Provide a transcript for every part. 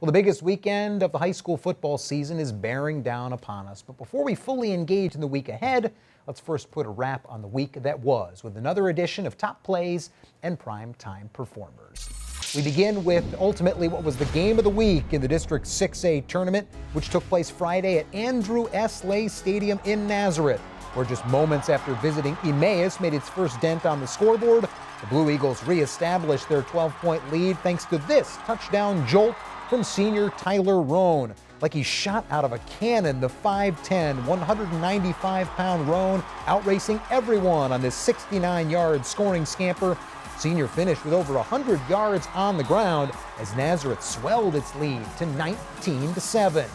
Well, the biggest weekend of the high school football season is bearing down upon us. But before we fully engage in the week ahead, let's first put a wrap on the week that was with another edition of Top Plays and Prime Time Performers. We begin with ultimately what was the game of the week in the District 6A tournament, which took place Friday at Andrew S. Lay Stadium in Nazareth, where just moments after visiting Emmaus made its first dent on the scoreboard, the Blue Eagles reestablished their 12-point lead thanks to this touchdown jolt from senior Tyler Roan. Like he shot out of a cannon, the 5'10", 195-pound Roan outracing everyone on this 69-yard scoring scamper. Senior finished with over 100 yards on the ground as Nazareth swelled its lead to 19-7.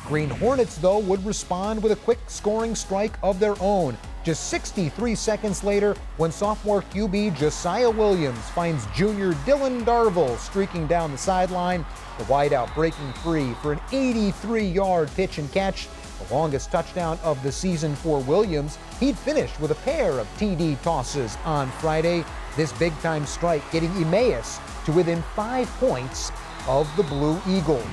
Green Hornets, though, would respond with a quick scoring strike of their own. Just 63 seconds later, when sophomore QB Josiah Williams finds junior Dylan Darville streaking down the sideline, the wideout breaking free for an 83-yard pitch and catch, the longest touchdown of the season for Williams. He'd finished with a pair of TD tosses on Friday. This big-time strike getting Emmaus to within 5 points of the Blue Eagles.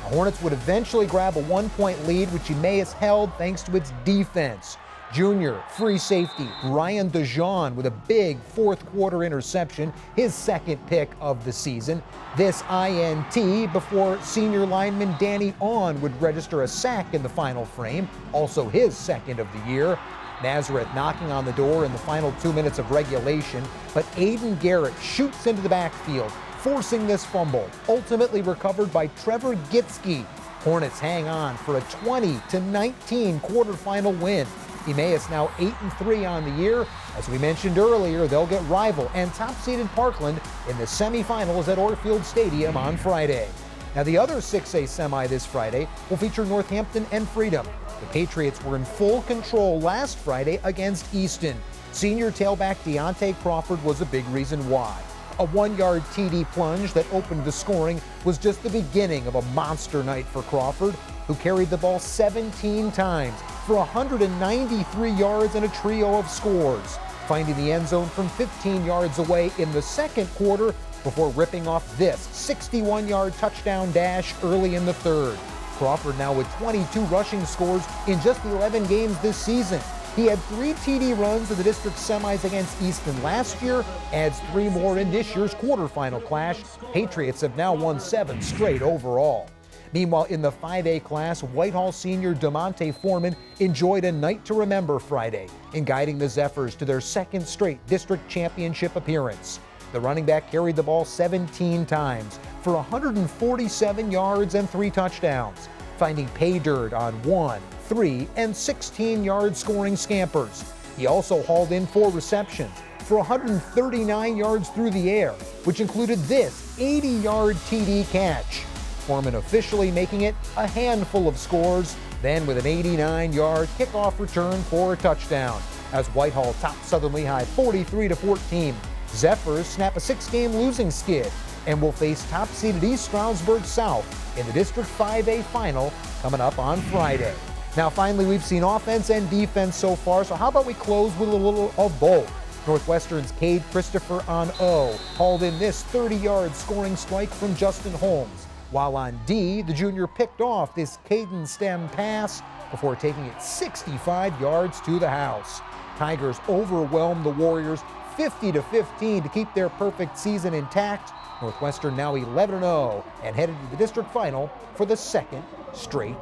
The Hornets would eventually grab a 1-point lead, which Emmaus held thanks to its defense. Junior free safety Ryan DeJean with a big fourth-quarter interception, his second pick of the season. This INT before senior lineman Danny Ahn would register a sack in the final frame, also his second of the year. Nazareth knocking on the door in the final 2 minutes of regulation, but Aiden Garrett shoots into the backfield, forcing this fumble, ultimately recovered by Trevor Gitske. Hornets hang on for a 20-19 quarterfinal win. Emmaus now 8-3 on the year. As we mentioned earlier, they'll get rival and top-seeded Parkland in the semifinals at Orfield Stadium on Friday. Now the other 6A semi this Friday will feature Northampton and Freedom. The Patriots were in full control last Friday against Easton. Senior tailback Deontay Crawford was a big reason why. A 1-yard TD plunge that opened the scoring was just the beginning of a monster night for Crawford, who carried the ball 17 times for 193 yards and a trio of scores, finding the end zone from 15 yards away in the second quarter before ripping off this 61-yard touchdown dash early in the third. Crawford now with 22 rushing scores in just 11 games this season. He had 3 TD runs in the district semis against Easton last year, adds 3 more in this year's quarterfinal clash. Patriots have now won 7 straight overall. Meanwhile, in the 5A class, Whitehall senior DeMonte Foreman enjoyed a night to remember Friday in guiding the Zephyrs to their second straight district championship appearance. The running back carried the ball 17 times for 147 yards and 3 touchdowns, finding pay dirt on 1, 3, and 16-yard scoring scampers. He also hauled in 4 receptions for 139 yards through the air, which included this 80-yard TD catch. Foreman officially making it a handful of scores, then with an 89-yard kickoff return for a touchdown, as Whitehall topped Southern Lehigh 43-14. Zephyrs snap a 6-game losing skid and will face top-seeded East Stroudsburg South in the District 5A final coming up on Friday. Now finally, we've seen offense and defense so far, so how about we close with a little of both? Northwestern's Cade Christopher on O hauled in this 30-yard scoring strike from Justin Holmes, while on D, the junior picked off this Caden stem pass before taking it 65 yards to the house. Tigers overwhelmed the Warriors 50-15 to keep their perfect season intact. Northwestern now 11-0 and headed to the district final for the second straight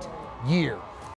year.